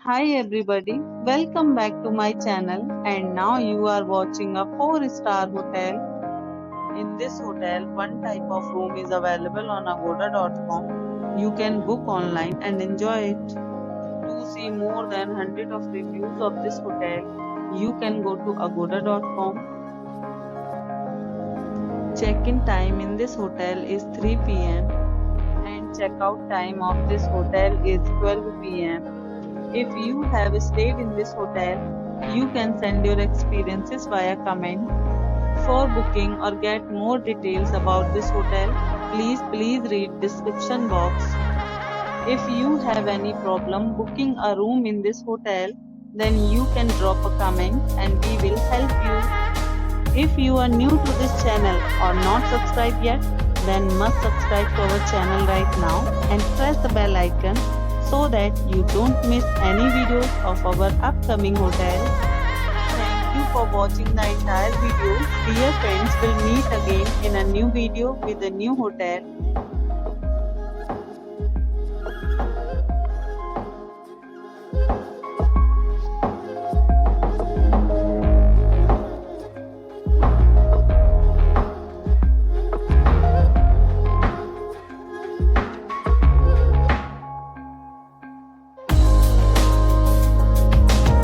Hi everybody, welcome back to my channel and now you are watching a 4-star hotel. In this hotel, one type of room is available on agoda.com. You can book online and enjoy it. To see more than 100 of reviews of this hotel, you can go to agoda.com. Check-in time in this hotel is 3 p.m. and check-out time of this hotel is 12 p.m. If you have stayed in this hotel, you can send your experiences via comment. For booking or get more details about this hotel, please read description box. If you have any problem booking a room in this hotel, then you can drop a comment and we will help you. If you are new to this channel or not subscribed yet, then must subscribe to our channel right now and press the bell icon so that you don't miss any videos of our upcoming hotel. Thank you for watching the entire video. Dear friends, will meet again in a new video with a new hotel.